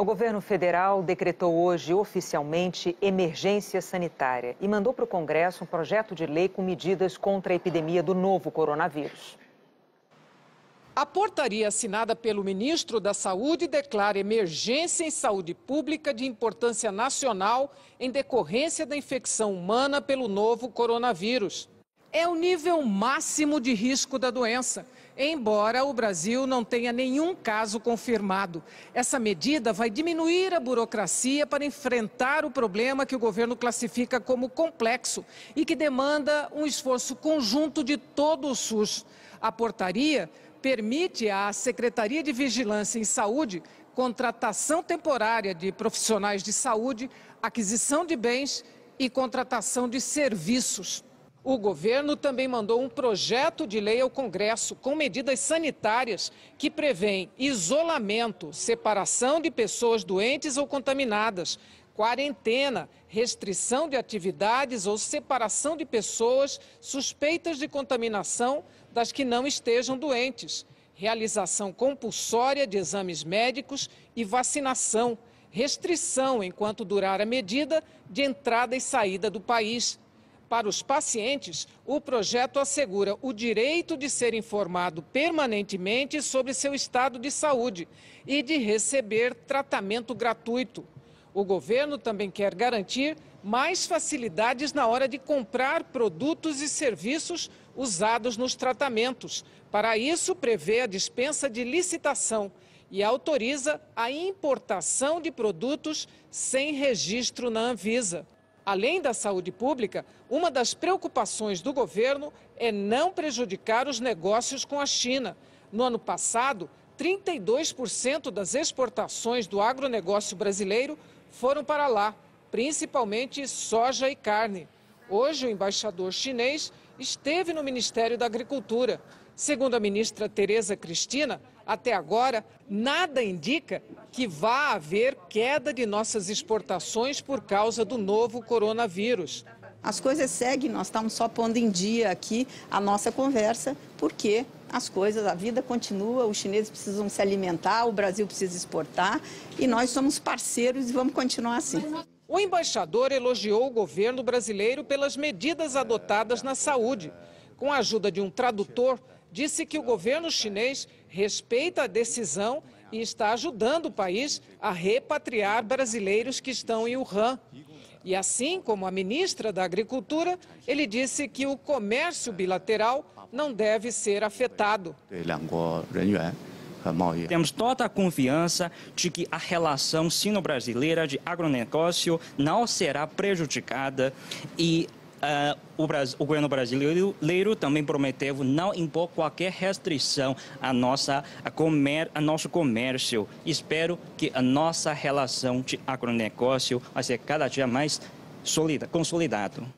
O governo federal decretou hoje oficialmente emergência sanitária e mandou para o Congresso um projeto de lei com medidas contra a epidemia do novo coronavírus. A portaria assinada pelo ministro da Saúde declara emergência em saúde pública de importância nacional em decorrência da infecção humana pelo novo coronavírus. É o nível máximo de risco da doença, embora o Brasil não tenha nenhum caso confirmado. Essa medida vai diminuir a burocracia para enfrentar o problema que o governo classifica como complexo e que demanda um esforço conjunto de todo o SUS. A portaria permite à Secretaria de Vigilância em Saúde contratação temporária de profissionais de saúde, aquisição de bens e contratação de serviços. O governo também mandou um projeto de lei ao Congresso com medidas sanitárias que prevêem isolamento, separação de pessoas doentes ou contaminadas, quarentena, restrição de atividades ou separação de pessoas suspeitas de contaminação das que não estejam doentes, realização compulsória de exames médicos e vacinação, restrição, enquanto durar a medida, de entrada e saída do país. Para os pacientes, o projeto assegura o direito de ser informado permanentemente sobre seu estado de saúde e de receber tratamento gratuito. O governo também quer garantir mais facilidades na hora de comprar produtos e serviços usados nos tratamentos. Para isso, prevê a dispensa de licitação e autoriza a importação de produtos sem registro na Anvisa. Além da saúde pública, uma das preocupações do governo é não prejudicar os negócios com a China. No ano passado, 32% das exportações do agronegócio brasileiro foram para lá, principalmente soja e carne. Hoje, o embaixador chinês esteve no Ministério da Agricultura. Segundo a ministra Tereza Cristina, até agora, nada indica que vá haver queda de nossas exportações por causa do novo coronavírus. As coisas seguem, nós estamos só pondo em dia aqui a nossa conversa, porque as coisas, a vida continua, os chineses precisam se alimentar, o Brasil precisa exportar e nós somos parceiros e vamos continuar assim. O embaixador elogiou o governo brasileiro pelas medidas adotadas na saúde. Com a ajuda de um tradutor, disse que o governo chinês respeita a decisão e está ajudando o país a repatriar brasileiros que estão em Wuhan. E assim como a ministra da Agricultura, ele disse que o comércio bilateral não deve ser afetado. Temos toda a confiança de que a relação sino-brasileira de agronegócio não será prejudicada e o governo brasileiro também prometeu não impor qualquer restrição a nosso comércio. Espero que a nossa relação de agronegócio vai ser cada dia mais consolidado.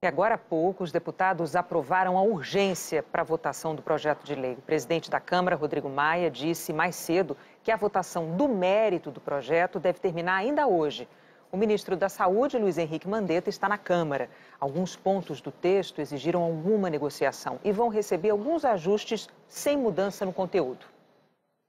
E agora há pouco, os deputados aprovaram a urgência para a votação do projeto de lei. O presidente da Câmara, Rodrigo Maia, disse mais cedo que a votação do mérito do projeto deve terminar ainda hoje. O ministro da Saúde, Luiz Henrique Mandetta, está na Câmara. Alguns pontos do texto exigiram alguma negociação e vão receber alguns ajustes sem mudança no conteúdo.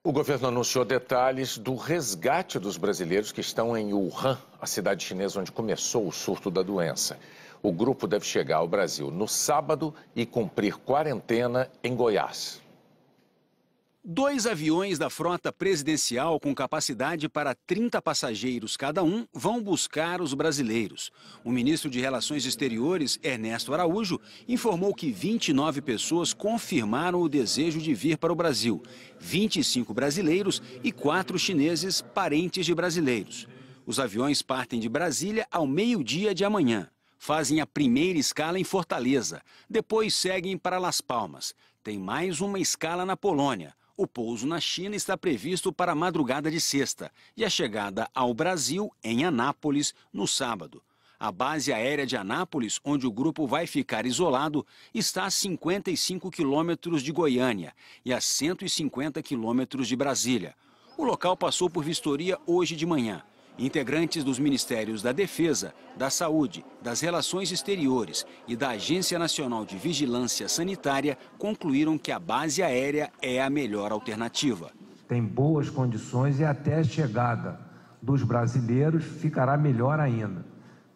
O governo anunciou detalhes do resgate dos brasileiros que estão em Wuhan, a cidade chinesa onde começou o surto da doença. O grupo deve chegar ao Brasil no sábado e cumprir quarentena em Goiás. 2 aviões da frota presidencial com capacidade para 30 passageiros cada um vão buscar os brasileiros. O ministro de Relações Exteriores, Ernesto Araújo, informou que 29 pessoas confirmaram o desejo de vir para o Brasil. 25 brasileiros e 4 chineses parentes de brasileiros. Os aviões partem de Brasília ao meio-dia de amanhã. Fazem a primeira escala em Fortaleza. Depois seguem para Las Palmas. Tem mais uma escala na Polônia. O pouso na China está previsto para a madrugada de sexta e a chegada ao Brasil em Anápolis no sábado. A base aérea de Anápolis, onde o grupo vai ficar isolado, está a 55 quilômetros de Goiânia e a 150 quilômetros de Brasília. O local passou por vistoria hoje de manhã. Integrantes dos Ministérios da Defesa, da Saúde, das Relações Exteriores e da Agência Nacional de Vigilância Sanitária concluíram que a base aérea é a melhor alternativa. tem boas condições e até a chegada dos brasileiros ficará melhor ainda,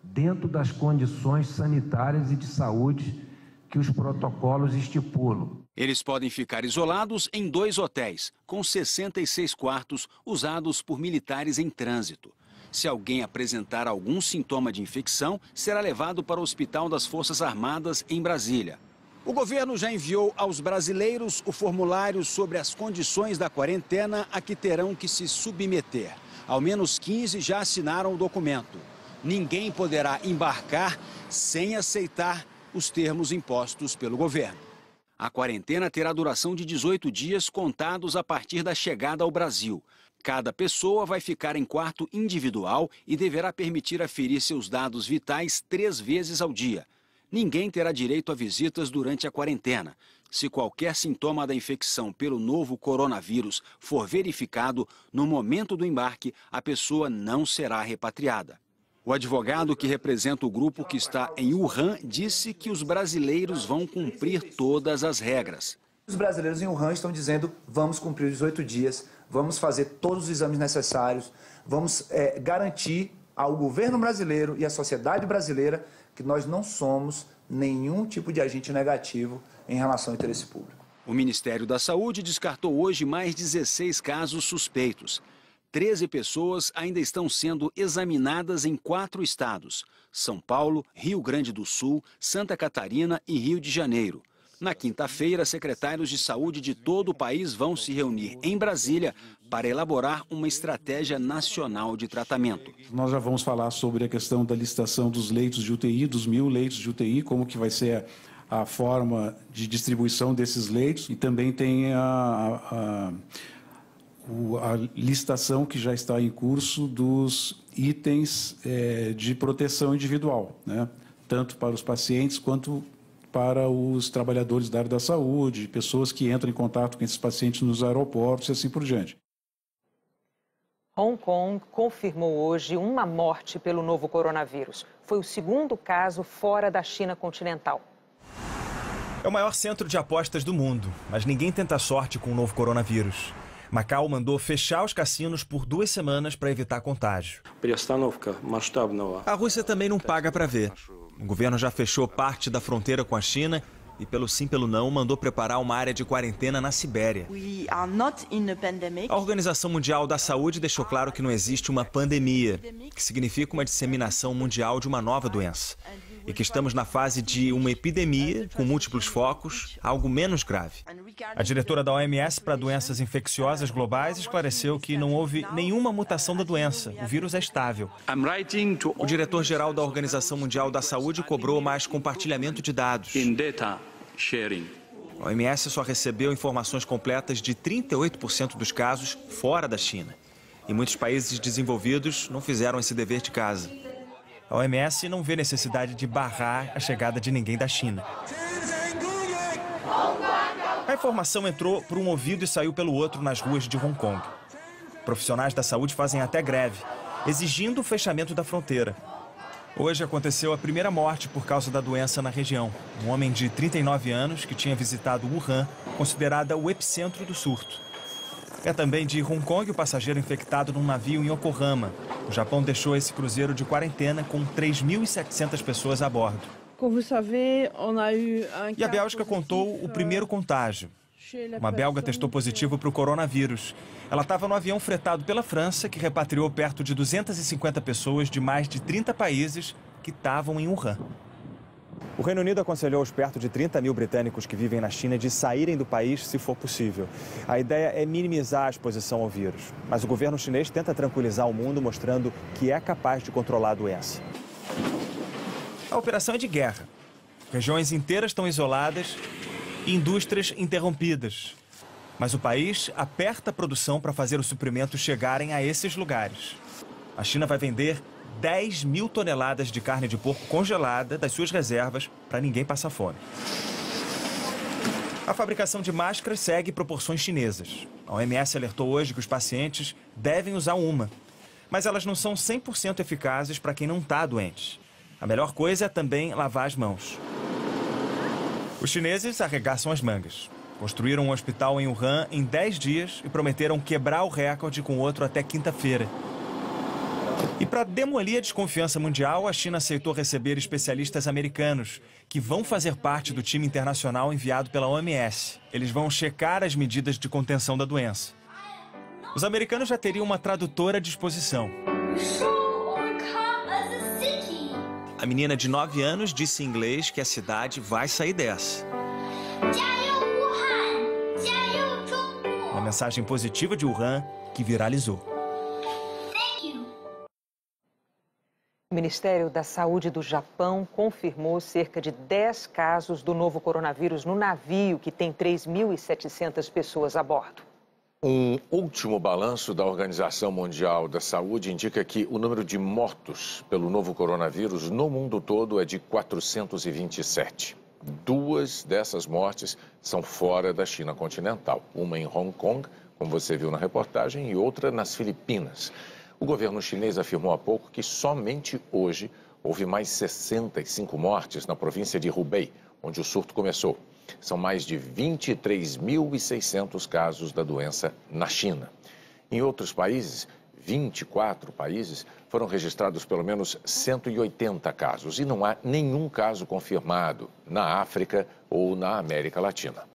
dentro das condições sanitárias e de saúde que os protocolos estipulam. Eles podem ficar isolados em 2 hotéis, com 66 quartos usados por militares em trânsito. Se alguém apresentar algum sintoma de infecção, será levado para o Hospital das Forças Armadas em Brasília. O governo já enviou aos brasileiros o formulário sobre as condições da quarentena a que terão que se submeter. Ao menos 15 já assinaram o documento. Ninguém poderá embarcar sem aceitar os termos impostos pelo governo. A quarentena terá duração de 18 dias contados a partir da chegada ao Brasil. Cada pessoa vai ficar em quarto individual e deverá permitir aferir seus dados vitais 3 vezes ao dia. Ninguém terá direito a visitas durante a quarentena. Se qualquer sintoma da infecção pelo novo coronavírus for verificado, no momento do embarque, a pessoa não será repatriada. O advogado que representa o grupo que está em Wuhan disse que os brasileiros vão cumprir todas as regras. Os brasileiros em Wuhan estão dizendo: vamos cumprir os 18 dias, vamos fazer todos os exames necessários, vamos garantir ao governo brasileiro e à sociedade brasileira que nós não somos nenhum tipo de agente negativo em relação ao interesse público. O Ministério da Saúde descartou hoje mais 16 casos suspeitos. 13 pessoas ainda estão sendo examinadas em 4 estados: São Paulo, Rio Grande do Sul, Santa Catarina e Rio de Janeiro. Na quinta-feira, secretários de saúde de todo o país vão se reunir em Brasília para elaborar uma estratégia nacional de tratamento. Nós já vamos falar sobre a questão da licitação dos leitos de UTI, dos 1.000 leitos de UTI, como que vai ser a forma de distribuição desses leitos, e também tem a licitação que já está em curso dos itens de proteção individual, né? Tanto para os pacientes quanto para os trabalhadores da área da saúde, pessoas que entram em contato com esses pacientes nos aeroportos e assim por diante. Hong Kong confirmou hoje uma morte pelo novo coronavírus. Foi o segundo caso fora da China continental. É o maior centro de apostas do mundo, mas ninguém tenta sorte com o novo coronavírus. Macau mandou fechar os cassinos por 2 semanas para evitar contágio. A Rússia também não paga para ver. O governo já fechou parte da fronteira com a China e, pelo sim, pelo não, mandou preparar uma área de quarentena na Sibéria. A Organização Mundial da Saúde deixou claro que não existe uma pandemia, que significa uma disseminação mundial de uma nova doença. E que estamos na fase de uma epidemia com múltiplos focos, algo menos grave. A diretora da OMS para doenças infecciosas globais esclareceu que não houve nenhuma mutação da doença. O vírus é estável. O diretor-geral da Organização Mundial da Saúde cobrou mais compartilhamento de dados. A OMS só recebeu informações completas de 38% dos casos fora da China. E muitos países desenvolvidos não fizeram esse dever de casa. A OMS não vê necessidade de barrar a chegada de ninguém da China. A informação entrou por um ouvido e saiu pelo outro nas ruas de Hong Kong. Profissionais da saúde fazem até greve, exigindo o fechamento da fronteira. Hoje aconteceu a primeira morte por causa da doença na região. Um homem de 39 anos que tinha visitado Wuhan, considerada o epicentro do surto. É também de Hong Kong o passageiro infectado num navio em Yokohama. O Japão deixou esse cruzeiro de quarentena com 3.700 pessoas a bordo. E a Bélgica contou o primeiro contágio. Uma belga testou positivo para o coronavírus. Ela estava no avião fretado pela França, que repatriou perto de 250 pessoas de mais de 30 países que estavam em Wuhan. O Reino Unido aconselhou os perto de 30 mil britânicos que vivem na China de saírem do país se for possível. A ideia é minimizar a exposição ao vírus. Mas o governo chinês tenta tranquilizar o mundo, mostrando que é capaz de controlar a doença. A operação é de guerra. Regiões inteiras estão isoladas e indústrias interrompidas. Mas o país aperta a produção para fazer os suprimentos chegarem a esses lugares. A China vai vender 10 mil toneladas de carne de porco congelada das suas reservas para ninguém passar fome. A fabricação de máscaras segue proporções chinesas. A OMS alertou hoje que os pacientes devem usar uma, mas elas não são 100% eficazes para quem não está doente. A melhor coisa é também lavar as mãos. Os chineses arregaçam as mangas. Construíram um hospital em Wuhan em 10 dias e prometeram quebrar o recorde com outro até quinta-feira. E para demolir a desconfiança mundial, a China aceitou receber especialistas americanos, que vão fazer parte do time internacional enviado pela OMS. Eles vão checar as medidas de contenção da doença. Os americanos já teriam uma tradutora à disposição. A menina de 9 anos disse em inglês que a cidade vai sair dessa. Uma mensagem positiva de Wuhan que viralizou. O Ministério da Saúde do Japão confirmou cerca de 10 casos do novo coronavírus no navio, que tem 3.700 pessoas a bordo. Um último balanço da Organização Mundial da Saúde indica que o número de mortos pelo novo coronavírus no mundo todo é de 427. 2 dessas mortes são fora da China continental. Uma em Hong Kong, como você viu na reportagem, e outra nas Filipinas. O governo chinês afirmou há pouco que somente hoje houve mais 65 mortes na província de Hubei, onde o surto começou. São mais de 23.600 casos da doença na China. Em outros países, 24 países, foram registrados pelo menos 180 casos e não há nenhum caso confirmado na África ou na América Latina.